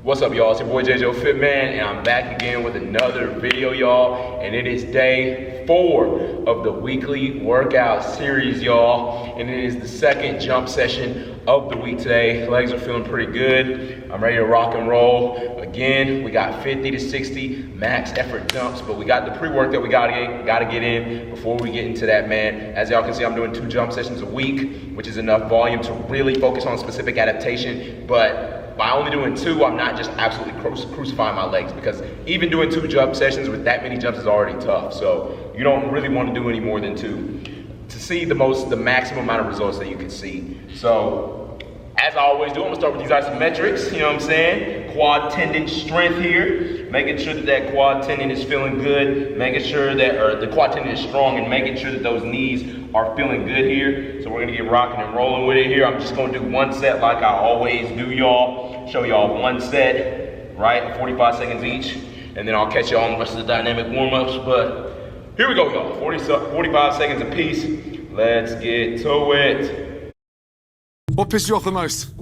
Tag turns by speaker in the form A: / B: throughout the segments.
A: What's up, y'all? It's your boy JJ Fit Man, and I'm back again with another video, y'all. And it is day 4 of the weekly workout series, y'all. And it is the second jump session of the week today. Legs are feeling pretty good. I'm ready to rock and roll. Again, we got 50 to 60 max effort jumps, but we got the pre-work that we gotta get in before we get into that, man. As y'all can see, I'm doing 2 jump sessions a week, which is enough volume to really focus on specific adaptation. But by only doing 2, I'm not just absolutely crucifying my legs, because even doing 2 jump sessions with that many jumps is already tough. So you don't really want to do any more than 2 to see the maximum amount of results that you can see. So as I always do, I'm gonna start with these isometrics, you know what I'm saying? Quad tendon strength here, making sure that quad tendon is feeling good, making sure that, the quad tendon is strong, and making sure that those knees are feeling good here. So we're gonna get rocking and rolling with it here. I'm just gonna do 1 set like I always do, y'all. Show y'all 1 set, right? 45 seconds each. And then I'll catch y'all on the rest of the dynamic warm-ups. But here we go, y'all. 45 seconds apiece. Let's get to it.
B: What pissed you off the most?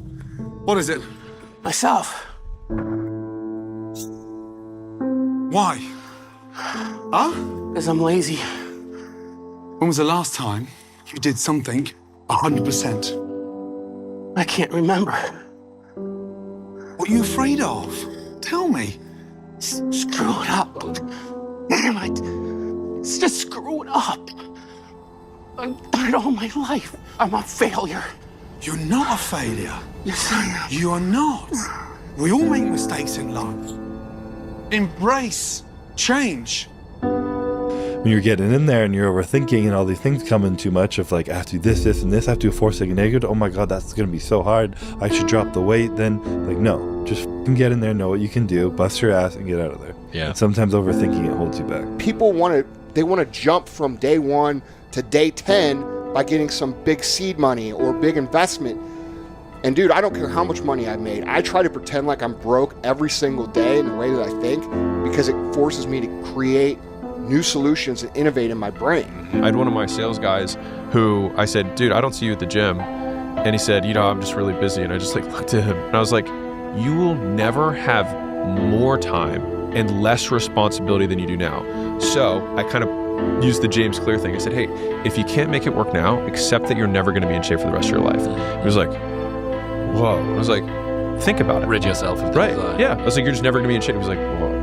B: What is it?
C: Myself.
B: Why? Huh?
C: Because I'm lazy.
B: When was the last time you did something 100%?
C: I can't remember.
B: What are you afraid of? Tell me.
C: Screw it up. Damn it. It's just screw it up. I've done it all my life. I'm a failure.
B: You're not a failure.
C: Yes, I am.
B: You are not. We all make mistakes in life. Embrace change.
D: When you're getting in there and you're overthinking and all these things come in too much of like, I have to do this, and this, I have to do a 4-second negative. Oh my God, that's going to be so hard. I should drop the weight. Then like, no, just get in there, know what you can do, bust your ass and get out of there. Yeah. And sometimes overthinking it holds you back.
E: People want to jump from day 1 to day 10 by getting some big seed money or big investment. And dude, I don't care how much money I've made. I try to pretend like I'm broke every single day in the way that I think, because it forces me to create new solutions and innovate in my brain.
F: I had one of my sales guys who I said, dude, I don't see you at the gym. And he said, I'm just really busy. And I just looked at him and I was like, you will never have more time and less responsibility than you do now. So I kind of used the James Clear thing. I said, hey, if you can't make it work now, accept that you're never going to be in shape for the rest of your life. He was like, whoa. I was like, think about it.
G: Rid yourself of
F: right. Yeah. I was like, you're just never going to be in shape. He was like, whoa.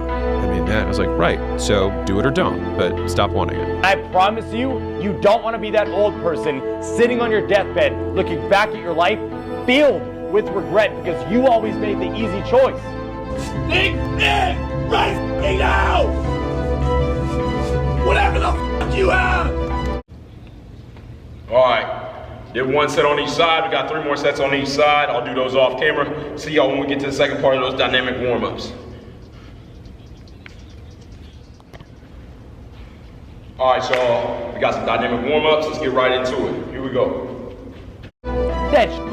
F: I was like, right, so do it or don't, but stop wanting it.
H: I promise you, you don't want to be that old person sitting on your deathbed looking back at your life filled with regret because you always made the easy choice. Think it right now! Whatever the f you have!
A: All right, did 1 set on each side. We got 3 more sets on each side. I'll do those off camera. See y'all when we get to the second part of those dynamic warm-ups. All right, y'all, we got some dynamic warm-ups. Let's get right into it. Here we go.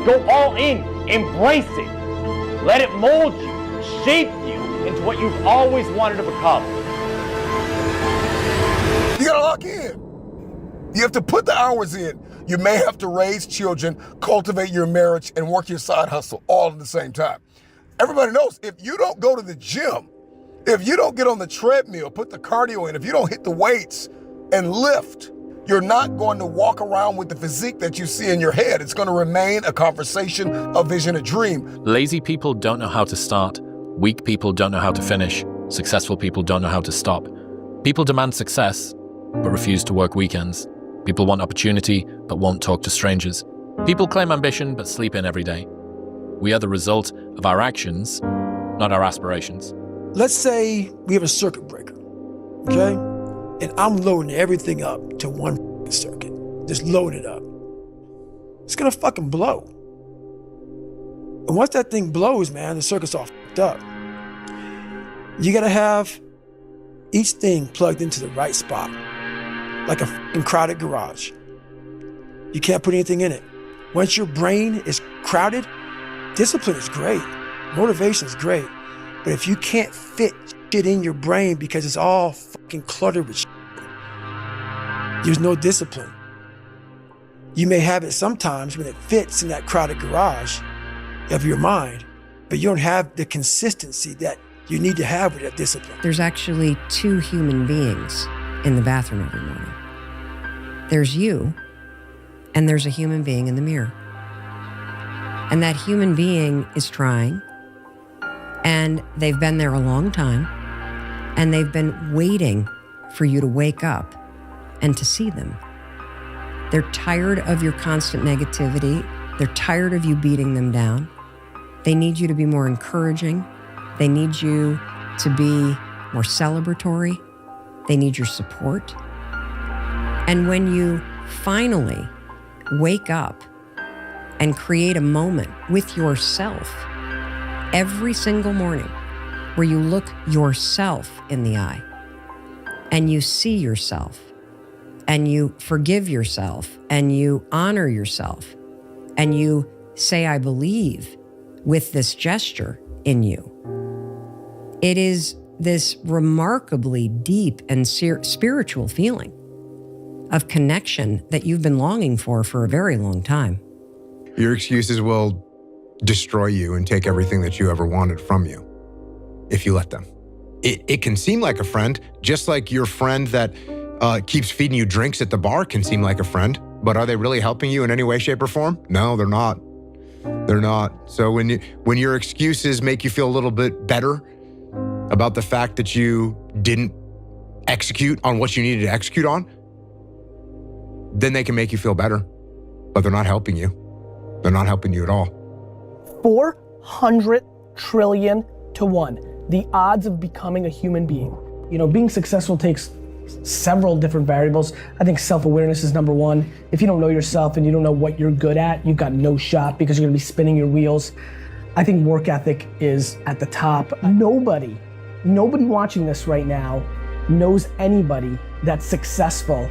H: Go all in, embrace it. Let it mold you, shape you into what you've always wanted to become.
I: You gotta lock in. You have to put the hours in. You may have to raise children, cultivate your marriage, and work your side hustle all at the same time. Everybody knows if you don't go to the gym, if you don't get on the treadmill, put the cardio in, if you don't hit the weights and lift, you're not going to walk around with the physique that you see in your head. It's going to remain a conversation, a vision, a dream.
G: Lazy people don't know how to start. Weak people don't know how to finish. Successful people don't know how to stop. People demand success, but refuse to work weekends. People want opportunity, but won't talk to strangers. People claim ambition, but sleep in every day. We are the result of our actions, not our aspirations.
C: Let's say we have a circuit breaker, okay? And I'm loading everything up to one circuit. Just load it up. It's gonna fucking blow. And once that thing blows, man, the circuit's all fucked up. You gotta have each thing plugged into the right spot, like a fucking crowded garage. You can't put anything in it. Once your brain is crowded, discipline is great, motivation is great. But if you can't fit shit in your brain because it's all fucking cluttered with shit, there's no discipline. You may have it sometimes when it fits in that crowded garage of your mind, but you don't have the consistency that you need to have with that discipline.
J: There's actually 2 human beings in the bathroom every morning. There's you, and there's a human being in the mirror. And that human being is trying, and they've been there a long time, and they've been waiting for you to wake up and to see them. They're tired of your constant negativity. They're tired of you beating them down. They need you to be more encouraging. They need you to be more celebratory. They need your support. And when you finally wake up and create a moment with yourself every single morning where you look yourself in the eye and you see yourself and you forgive yourself and you honor yourself and you say, I believe, with this gesture in you. It is this remarkably deep and spiritual feeling of connection that you've been longing for a very long time.
K: Your excuses will destroy you and take everything that you ever wanted from you if you let them. It can seem like a friend, just like your friend that keeps feeding you drinks at the bar can seem like a friend, but are they really helping you in any way, shape, or form? No, they're not. They're not. So when your excuses make you feel a little bit better about the fact that you didn't execute on what you needed to execute on, then they can make you feel better, but they're not helping you. They're not helping you at all.
L: 400 trillion to 1. The odds of becoming a human being. You know, being successful takes several different variables. I think self-awareness is number 1. If you don't know yourself and you don't know what you're good at, you've got no shot because you're gonna be spinning your wheels. I think work ethic is at the top. Nobody watching this right now knows anybody that's successful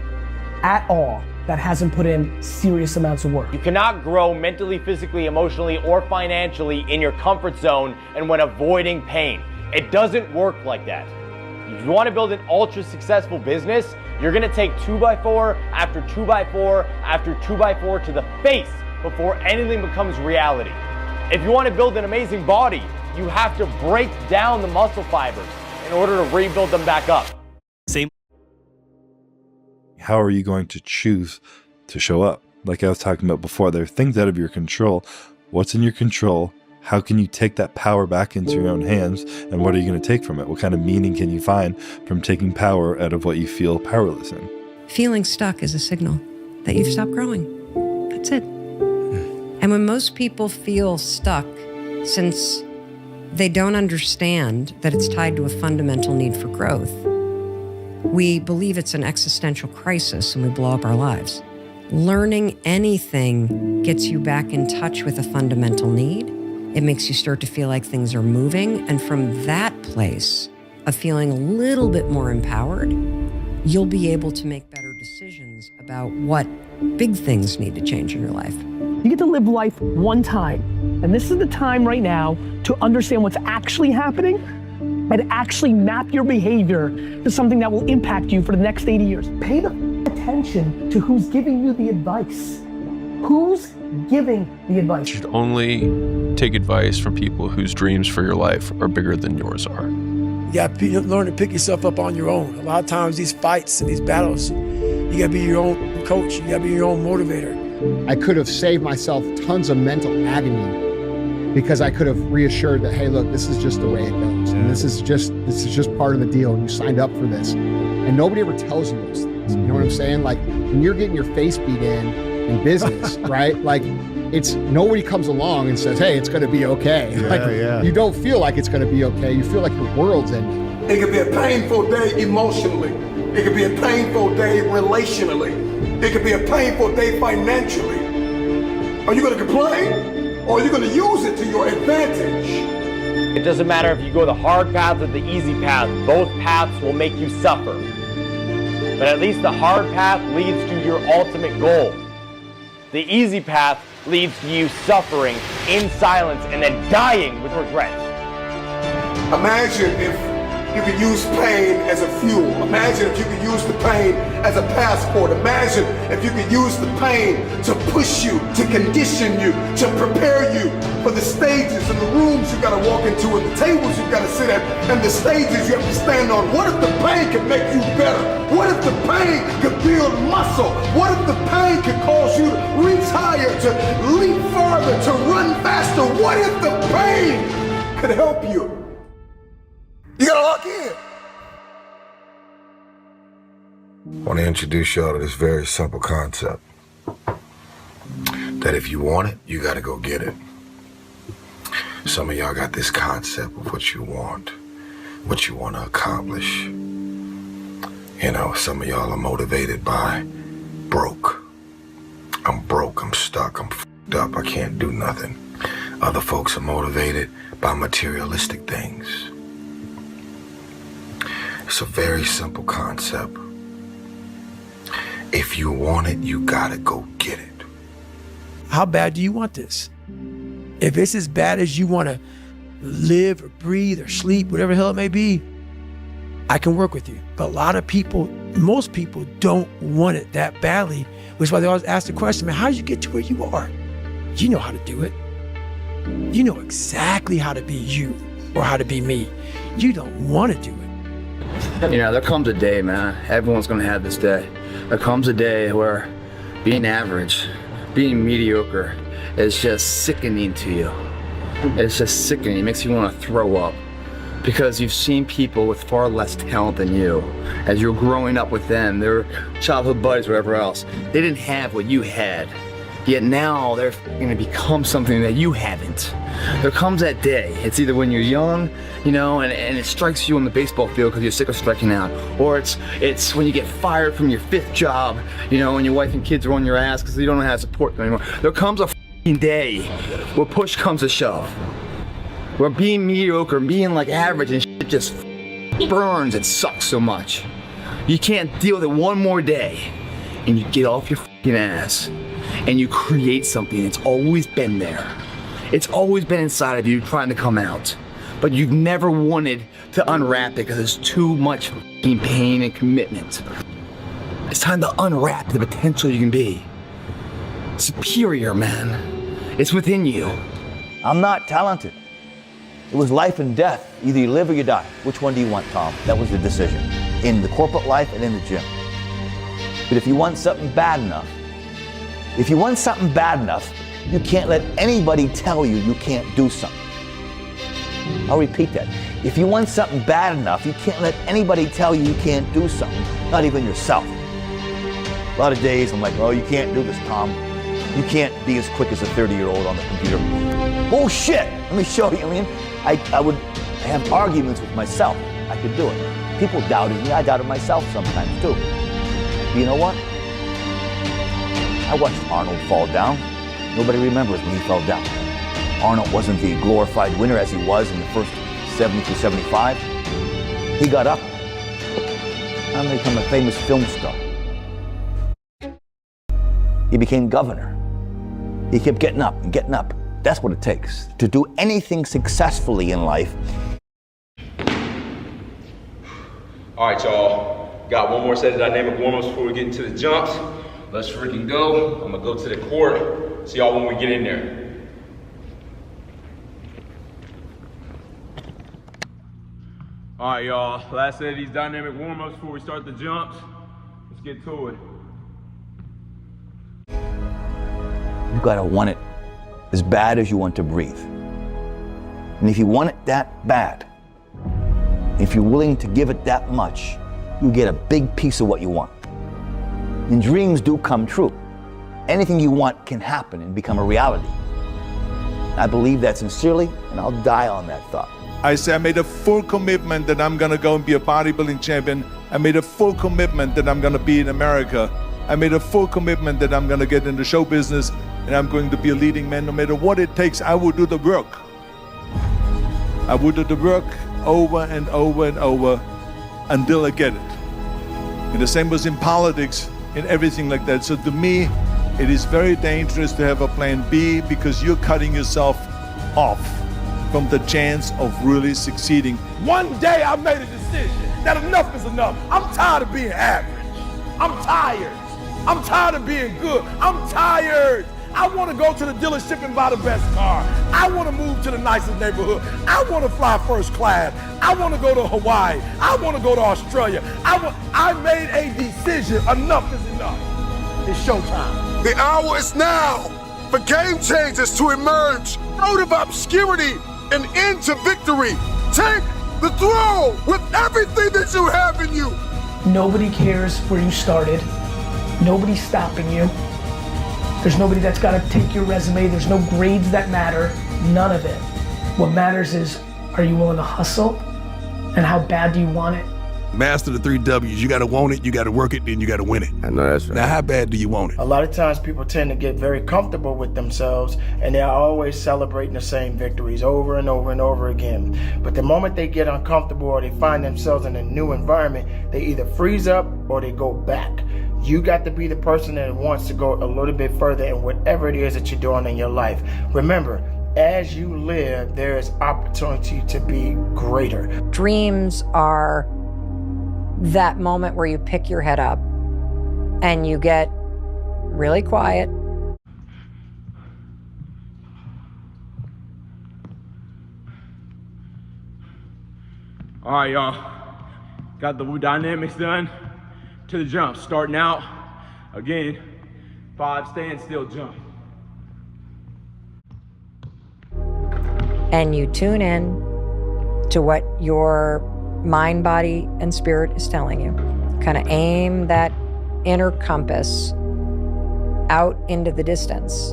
L: at all that hasn't put in serious amounts of work.
H: You cannot grow mentally, physically, emotionally, or financially in your comfort zone and when avoiding pain. It doesn't work like that. If you want to build an ultra successful business, you're gonna take 2x4 after 2x4 after 2x4 to the face before anything becomes reality. If you want to build an amazing body, you have to break down the muscle fibers in order to rebuild them back up.
D: How are you going to choose to show up? Like I was talking about before, there are things out of your control. What's in your control? How can you take that power back into your own hands? And what are you going to take from it? What kind of meaning can you find from taking power out of what you feel powerless in?
J: Feeling stuck is a signal that you've stopped growing. That's it. And when most people feel stuck, since they don't understand that it's tied to a fundamental need for growth, we believe it's an existential crisis and we blow up our lives. Learning anything gets you back in touch with a fundamental need. It makes you start to feel like things are moving. And from that place of feeling a little bit more empowered, you'll be able to make better decisions about what big things need to change in your life.
L: You get to live life one time. And this is the time right now to understand what's actually happening and actually map your behavior to something that will impact you for the next 80 years. Pay the attention to who's giving you the advice. Who's giving the advice?
F: You should only take advice from people whose dreams for your life are bigger than yours are.
C: You got to learn to pick yourself up on your own. A lot of times these fights and these battles, you got to be your own coach. You got to be your own motivator.
E: I could have saved myself tons of mental agony because I could have reassured that, hey, look, this is just the way it goes. And this is just part of the deal. And you signed up for this. And nobody ever tells you those things. You know what I'm saying? Like when you're getting your face beat in business, right? Like it's nobody comes along and says, hey, it's going to be okay. You don't feel like it's going to be okay. You feel like your world's ending.
I: It could be a painful day emotionally. It could be a painful day relationally. It could be a painful day financially. Are you going to complain? Or are you going to use it to your advantage?
H: It doesn't matter if you go the hard path or the easy path. Both paths will make you suffer. But at least the hard path leads to your ultimate goal. The easy path leads to you suffering in silence and then dying with regret.
I: Imagine if you could use pain as a fuel. Imagine if you could use the pain as a passport. Imagine if you could use the pain to push you, to condition you, to prepare you for the stages and the rooms you gotta walk into and the tables you gotta sit at and the stages you have to stand on. What if the pain could make you better? What if the pain could build muscle? What if the pain could cause you to reach higher, to leap farther, to run faster? What if the pain could help you? You gotta lock in.
M: I want to introduce y'all to this very simple concept. That if you want it, you gotta go get it. Some of y'all got this concept of what you want to accomplish. You know, some of y'all are motivated by broke. I'm broke, I'm stuck, I'm f***ed up, I can't do nothing. Other folks are motivated by materialistic things. It's a very simple concept. If you want it, you gotta go get it.
C: How bad do you want this? If it's as bad as you want to live or breathe or sleep, whatever the hell it may be, I can work with you. But a lot of people, most people don't want it that badly, which is why they always ask the question, man, how did you get to where you are? You know how to do it. You know exactly how to be you or how to be me. You don't want to do it.
N: You know, there comes a day, man, everyone's gonna have this day. There comes a day where being average, being mediocre is just sickening to you. It's just sickening, it makes you wanna throw up. Because you've seen people with far less talent than you. As you're growing up with them, their childhood buddies, whatever else, they didn't have what you had. Yet now they're gonna become something that you haven't. There comes that day. It's either when you're young, you know, and it strikes you on the baseball field because you're sick of striking out, or it's when you get fired from your 5th job, you know, and your wife and kids are on your ass because you don't know how to support them anymore. There comes a f***ing day where push comes to shove, where being mediocre, being like average and shit just burns and sucks so much. You can't deal with it one more day, and you get off your f***ing ass and you create something that's always been there. It's always been inside of you trying to come out, but you've never wanted to unwrap it because it's too much f***ing pain and commitment. It's time to unwrap the potential you can be. Superior, man. It's within you.
O: I'm not talented. It was life and death. Either you live or you die. Which one do you want, Tom? That was the decision. In the corporate life and in the gym. But if you want something bad enough, you can't let anybody tell you you can't do something. I'll repeat that. If you want something bad enough, you can't let anybody tell you you can't do something, not even yourself. A lot of days I'm like, oh, you can't do this, Tom. You can't be as quick as a 30-year-old on the computer. Bullshit! Let me show you. I mean, I would have arguments with myself. I could do it. People doubted me. I doubted myself sometimes too. But you know what? I watched Arnold fall down. Nobody remembers when he fell down. Arnold wasn't the glorified winner as he was in the first 70 through 75. He got up and became a famous film star. He became governor. He kept getting up and getting up. That's what it takes to do anything successfully in life.
A: All right, y'all. Got one more set of dynamic warm-ups before we get into the jumps. Let's freaking go. I'm gonna go to the court. See y'all when we get in there. All right, y'all. Last set of these dynamic warm-ups before we start the jumps. Let's get to it.
O: You gotta want it as bad as you want to breathe. And if you want it that bad, if you're willing to give it that much, you get a big piece of what you want. And dreams do come true. Anything you want can happen and become a reality. I believe that sincerely, and I'll die on that thought.
P: I say I made a full commitment that I'm gonna go and be a bodybuilding champion. I made a full commitment that I'm gonna be in America. I made a full commitment that I'm gonna get into show business and I'm going to be a leading man. No matter what it takes, I will do the work. I will do the work over and over and over until I get it. And the same was in politics and everything like that. So to me, it is very dangerous to have a plan B because you're cutting yourself off. from the chance of really succeeding.
I: One day I made a decision that enough is enough. I'm tired of being average. I'm tired. I'm tired of being good. I'm tired. I want to go to the dealership and buy the best car. I want to move to the nicest neighborhood. I want to fly first class. I want to go to Hawaii. I want to go to Australia. I made a decision. Enough is enough. It's showtime.
Q: The hour is now for game changers to emerge out of obscurity and into victory. Take the throne with everything that you have in you.
L: Nobody cares where you started. Nobody's stopping you. There's nobody that's got to take your resume. There's no grades that matter. None of it. What matters is, are you willing to hustle? And how bad do you want it?
I: Master the 3 W's. You got to want it, you got to work it, then you got to win it.
Q: I know that's right.
I: Now, how bad do you want it?
R: A lot of times people tend to get very comfortable with themselves and they're always celebrating the same victories over and over and over again. But the moment they get uncomfortable or they find themselves in a new environment, they either freeze up or they go back. You got to be the person that wants to go a little bit further in whatever it is that you're doing in your life. Remember, as you live, there is opportunity to be greater.
J: Dreams are that moment where you pick your head up and you get really quiet.
A: All right, y'all. Got the dynamics done to the jump. Starting out, again, 5 stand-still jump.
J: And you tune in to what your mind, body, and spirit is telling you. Kind of aim that inner compass out into the distance.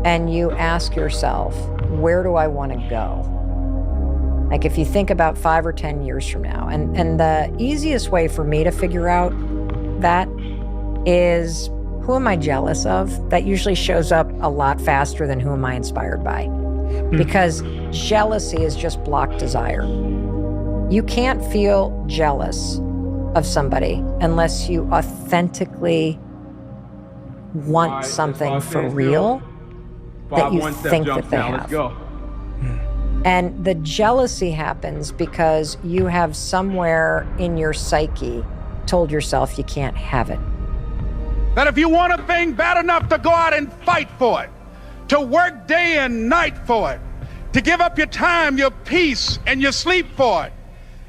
J: And you ask yourself, where do I want to go? Like if you think about 5 or 10 years from now, and the easiest way for me to figure out that is, who am I jealous of? That usually shows up a lot faster than who am I inspired by. Because jealousy is just blocked desire. You can't feel jealous of somebody unless you authentically want something for real that you think that they have. And the jealousy happens because you have somewhere in your psyche told yourself you can't have it.
S: That if you want a thing bad enough to go out and fight for it, to work day and night for it, to give up your time, your peace, and your sleep for it,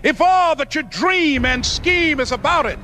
S: if all that you dream and scheme is about it,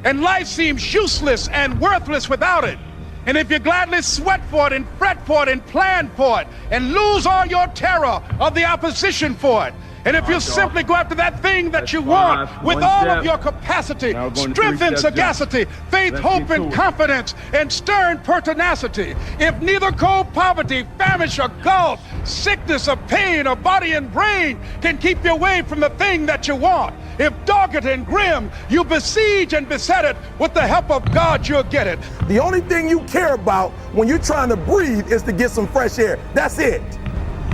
S: and life seems useless and worthless without it, and if you gladly sweat for it and fret for it and plan for it and lose all your terror of the opposition for it, and if you simply go after that thing that you want with all of your capacity, strength and sagacity, faith, hope and confidence, and stern pertinacity, if neither cold poverty, famish or gulf, sickness or pain or body and brain can keep you away from the thing that you want, if dogged and grim, you besiege and beset it, with the help of God you'll get it.
I: The only thing you care about when you're trying to breathe is to get some fresh air. That's it.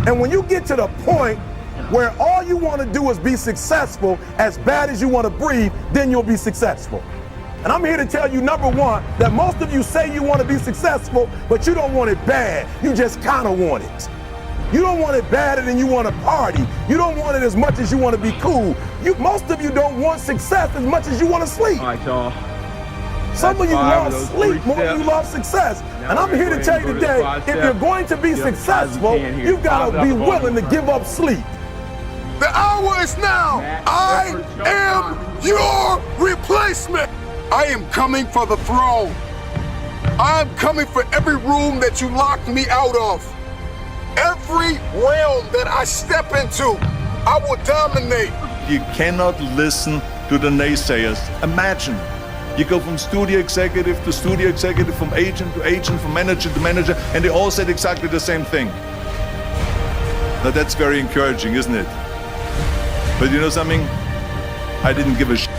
I: And when you get to the point where all you want to do is be successful as bad as you want to breathe, then you'll be successful. And I'm here to tell you, number one, that most of you say you want to be successful, but you don't want it bad. You just kind of want it. You don't want it badder than you want to party. You don't want it as much as you want to be cool. Most of you don't want success as much as you want to sleep.
A: All right, y'all.
I: Some of you love sleep more than you love success. And I'm here to tell you today, if you're going to be successful, you've got to be willing to give up sleep.
Q: The hour is now. I am your replacement. I am coming for the throne. I am coming for every room that you locked me out of. Every realm that I step into, I will dominate.
P: You cannot listen to the naysayers. Imagine, you go from studio executive, from agent to agent, from manager to manager, and they all said exactly the same thing. Now that's very encouraging, isn't it? But you know something? I didn't give a shit.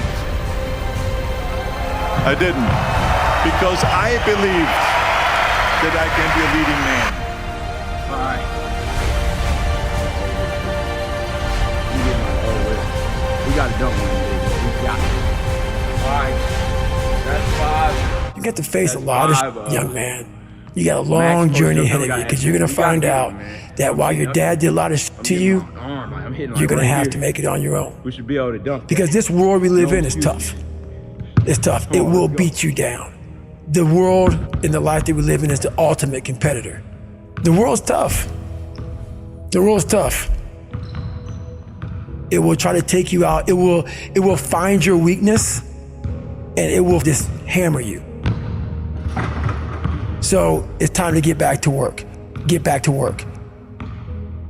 P: I didn't. Because I believed that I can be a leading man.
A: All right. We got it done one day. We got it. All right. That's 5.
C: You get to face a lot of young man. You got a long journey ahead of you because you're going to find out that while your dad did a lot of shit to you, you're going to have to make it on your own.
A: We should be able to dunk.
C: Because this world we live in is tough. It's tough. It will beat you down. The world and the life that we live in is the ultimate competitor. The world's tough. The world's tough. It will try to take you out. It will find your weakness and it will just hammer you. So it's time to get back to work. Get back to work.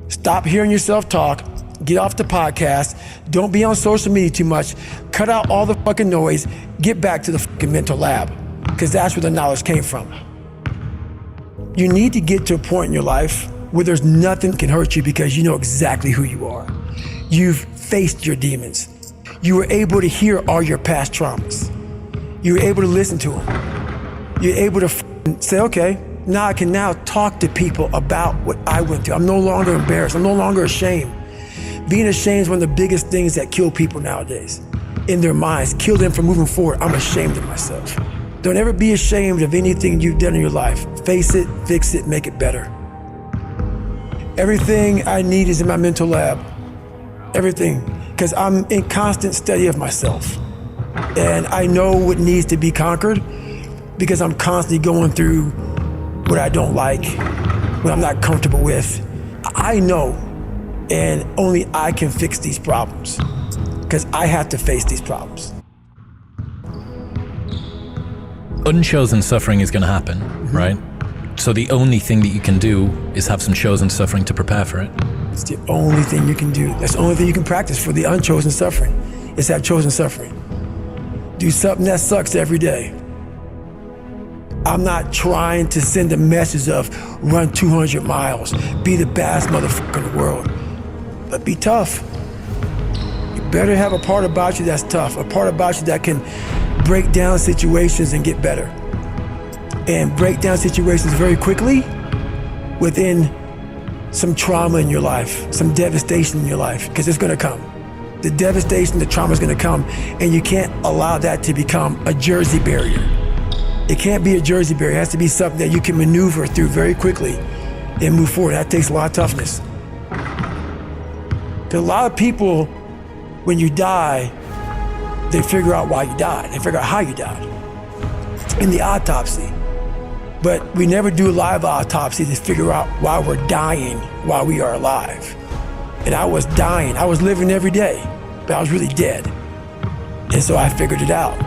C: Stop hearing yourself talk. Get off the podcast. Don't be on social media too much. Cut out all the fucking noise. Get back to the fucking mental lab, because that's where the knowledge came from. You need to get to a point in your life where there's nothing can hurt you because you know exactly who you are. You've faced your demons. You were able to hear all your past traumas. You were able to listen to them. You're able to say, okay, now I can now talk to people about what I went through. I'm no longer embarrassed. I'm no longer ashamed. Being ashamed is one of the biggest things that kill people nowadays. In their minds, kill them from moving forward. I'm ashamed of myself. Don't ever be ashamed of anything you've done in your life. Face it, fix it, make it better. Everything I need is in my mental lab. Everything. Because I'm in constant study of myself. And I know what needs to be conquered because I'm constantly going through what I don't like, what I'm not comfortable with. I know, and only I can fix these problems because I have to face these problems.
G: Unchosen suffering is going to happen, right? So the only thing that you can do is have some chosen suffering to prepare for it.
C: It's the only thing you can do. That's the only thing you can practice for the unchosen suffering, is that chosen suffering. Do something that sucks every day. I'm not trying to send a message of run 200 miles, be the baddest motherfucker in the world, but be tough. You better have a part about you that's tough, a part about you that can break down situations and get better. And break down situations very quickly within some trauma in your life, some devastation in your life, because it's gonna come. The devastation, the trauma is gonna come, and you can't allow that to become a Jersey barrier. It can't be a Jersey barrier. It has to be something that you can maneuver through very quickly and move forward. That takes a lot of toughness. There's a lot of people, when you die, they figure out why you died. They figure out how you died in the autopsy. But we never do a live autopsy to figure out why we're dying while we are alive. And I was dying. I was living every day, but I was really dead. And so I figured it out.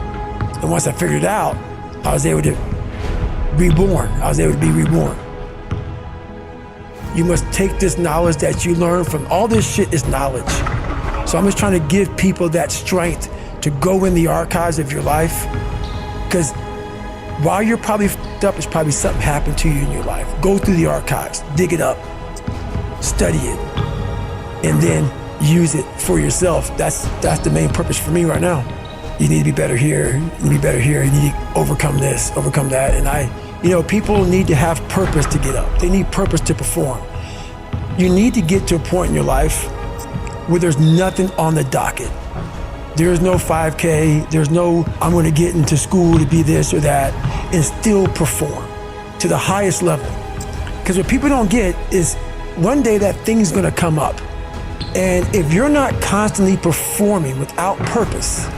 C: And once I figured it out, I was able to reborn. I was able to be reborn. You must take this knowledge that you learn from all this shit is knowledge. So I'm just trying to give people that strength to go in the archives of your life. Because while you're probably f***ed up, it's probably something happened to you in your life. Go through the archives, dig it up, study it, and then use it for yourself. That's the main purpose for me right now. You need to be better here, you need to be better here, you need to overcome this, overcome that. And people need to have purpose to get up. They need purpose to perform. You need to get to a point in your life where there's nothing on the docket. There's no 5K, there's no, I'm gonna get into school to be this or that, and still perform to the highest level. Because what people don't get is one day that thing's gonna come up. And if you're not constantly performing without purpose,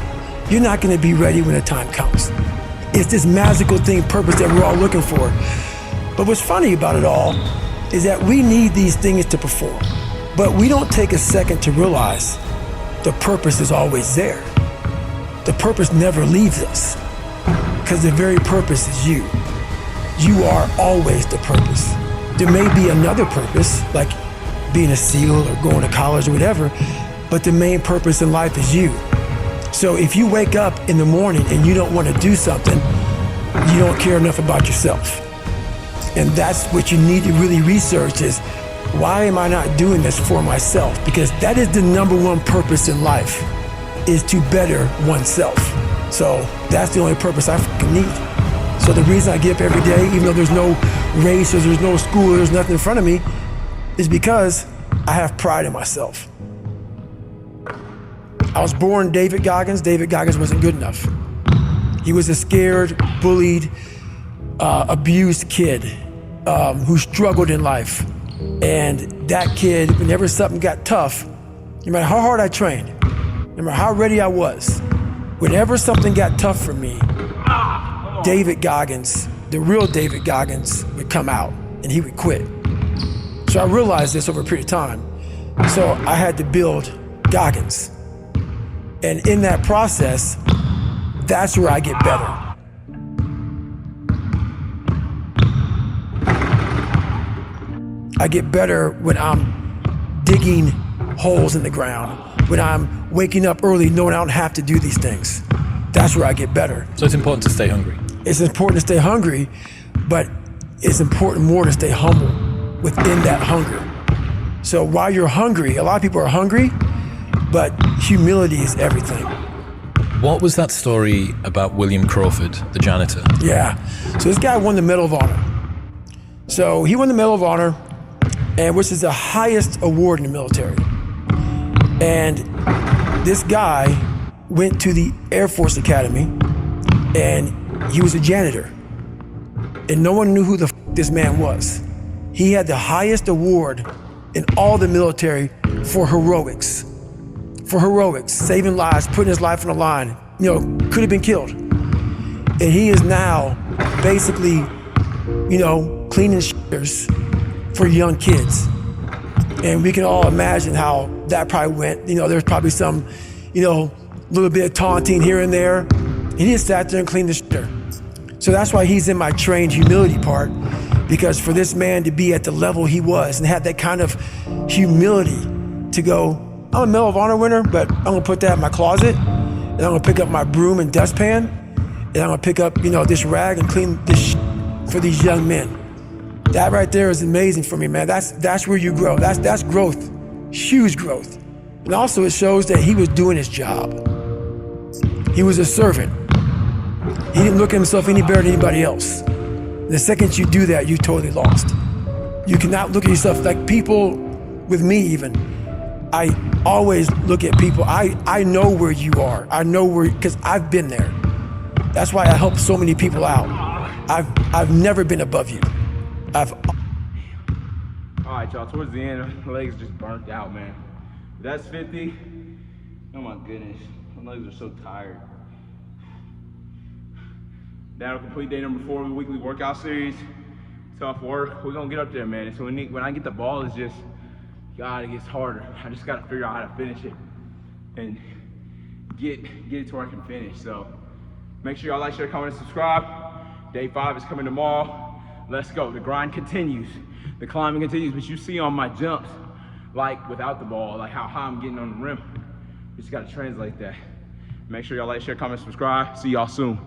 C: you're not gonna be ready when the time comes. It's this magical thing, purpose, that we're all looking for. But what's funny about it all is that we need these things to perform. But we don't take a second to realize the purpose is always there. The purpose never leaves us, because the very purpose is you. You are always the purpose. There may be another purpose, like being a SEAL or going to college or whatever, but the main purpose in life is you. So if you wake up in the morning and you don't want to do something, you don't care enough about yourself. And that's what you need to really research is, why am I not doing this for myself? Because that is the number one purpose in life, is to better oneself. So that's the only purpose I fucking need. So the reason I get up every day, even though there's no race or there's no school or there's nothing in front of me, is because I have pride in myself. I was born David Goggins. David Goggins wasn't good enough. He was a scared, bullied, abused kid. who struggled in life. And that kid, whenever something got tough, no matter how hard I trained, no matter how ready I was, whenever something got tough for me, David Goggins, the real David Goggins, would come out and he would quit. So I realized this over a period of time. So I had to build Goggins. And in that process, that's where I get better. I get better when I'm digging holes in the ground, when I'm waking up early knowing I don't have to do these things. That's where I get better.
G: So it's important to stay hungry.
C: It's important to stay hungry, but it's important more to stay humble within that hunger. So while you're hungry, a lot of people are hungry, but humility is everything.
G: What was that story about William Crawford, the janitor?
C: Yeah, so this guy won the Medal of Honor. So he won the Medal of Honor, and which is the highest award in the military. And this guy went to the Air Force Academy, and he was a janitor. And no one knew who the this man was. He had the highest award in all the military for heroics. For heroics, saving lives, putting his life on the line. You know, could have been killed. And he is now basically, you know, cleaning shitters for young kids. And we can all imagine how that probably went. You know, there's probably some, you know, little bit of taunting here and there. And he just sat there and cleaned the shitter. So that's why he's in my trained humility part, because for this man to be at the level he was and have that kind of humility to go, I'm a Medal of Honor winner, but I'm gonna put that in my closet, and I'm gonna pick up my broom and dustpan, and I'm gonna pick up, you know, this rag and clean this shit for these young men. That right there is amazing for me, man. That's where you grow. That's growth, huge growth. And also it shows that he was doing his job. He was a servant. He didn't look at himself any better than anybody else. The second you do that, you totally lost. You cannot look at yourself like people, with me even, I always look at people. I know where you are. I know where, because I've been there. That's why I help so many people out. I've never been above you.
A: All right, y'all, towards the end, my legs just burnt out, man. That's 50. Oh my goodness, my legs are so tired. That'll complete day number 4 of the weekly workout series. Tough work. We're gonna get up there, man. And so when I get the ball, it's just, God, it gets harder. I just gotta figure out how to finish it and get it to where I can finish. So make sure y'all like, share, comment, and subscribe. Day 5 is coming tomorrow. Let's go. The grind continues. The climbing continues. But you see on my jumps, like without the ball, like how high I'm getting on the rim. You just gotta translate that. Make sure y'all like, share, comment, subscribe. See y'all soon.